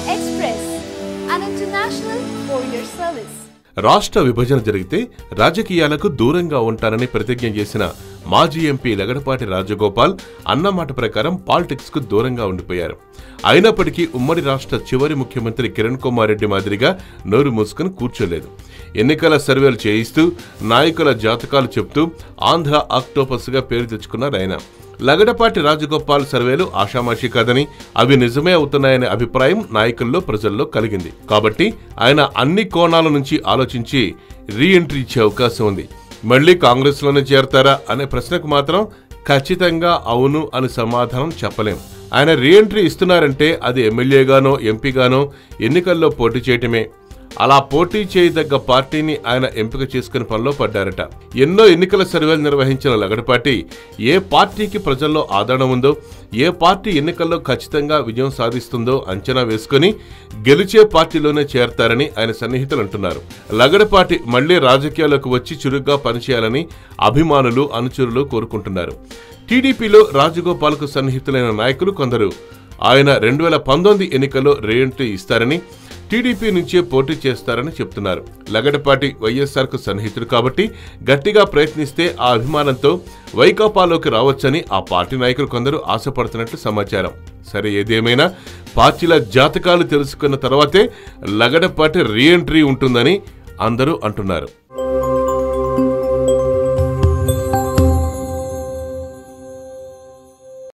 Express, an international courier service. రాష్ట్ర విభజన జరిగితే రాజకీయాలకు దూరంగా ఉంటానని ప్రతిజ్ఞ చేసిన మాజీ ఎంపీ లగడపాటి రాజగోపాల్ అన్నమాట ప్రకారం పాలిటిక్స్ కు దూరంగా ఉండిపోయారు. అయినప్పటికీ ఉమ్మడి రాష్ట్ర చివరి ముఖ్యమంత్రి కిరణ్ కుమార్ రెడ్డి మాదిరిగా నోరు మూసుకుని కూర్చోలేదు. ఎన్నికల సర్వేలు చేయిస్తూ నాయకుల జాతకాలు చెప్తూ ఆంధ్ర ఆక్టోపస్ గా పేరు తెచ్చుకున్నారు ఆయన. లగడపాటి రాజగోపాల్ సర్వేలు ఆషామాషి కాదని, అవి నిజమే అవుతున్నాయనే అభిప్రాయం నాయకుల్లో ప్రజల్లో కలిగింది. కాబట్టి ఆయన అన్ని కోణాల నుంచి ఆలోచించి రీఎంట్రీ ఇచ్చే అవకాశం ఉంది. మళ్లీ కాంగ్రెస్ లోనే చేరతారా అనే ప్రశ్నకు మాత్రం ఖచ్చితంగా అవును అని సమాధానం చెప్పలేం. ఆయన రీఎంట్రీ ఇస్తున్నారంటే అది ఎమ్మెల్యేగానో ఎంపీగానో ఎన్నికల్లో పోటీ చేయటమే. అలా పోటీ చేయదగ్గ పార్టీని ఆయన ఎంపిక చేసుకుని పనిలో పడ్డారట. ఎన్నో ఎన్నికల సర్వేలు నిర్వహించిన లగడపాటి ఏ పార్టీకి ప్రజల్లో ఆదరణ ఉందో, ఏ పార్టీ ఎన్నికల్లో ఖచ్చితంగా విజయం సాధిస్తుందో అంచనా వేసుకుని గెలిచే పార్టీలోనే చేరతారని ఆయన సన్నిహితులు అంటున్నారు. లగడపాటి మళ్లీ రాజకీయాల్లోకి వచ్చి చురుగ్గా పనిచేయాలని అభిమానులు, అనుచరులు కోరుకుంటున్నారు. టీడీపీలో రాజగోపాల్కు సన్నిహితులైన నాయకులు కొందరు ఆయన 2019 ఎన్నికల్లో రీఎంట్రీ ఇస్తారని, టీడీపీ నుంచే పోటీ చేస్తారని చెప్తున్నారు. లగడపాటి వైఎస్ఆర్కు సన్నిహితుడు కాబట్టి గట్టిగా ప్రయత్నిస్తే ఆ అభిమానంతో వైకాపాలోకి రావచ్చని ఆ పార్టీ నాయకులు కొందరు ఆశపడుతున్నట్లు సమాచారం. సరే, ఏదేమైనా పార్టీల జాతకాలు తెలుసుకున్న తర్వాతే లగడపాటి రీఎంట్రీ ఉంటుందని అందరూ అంటున్నారు.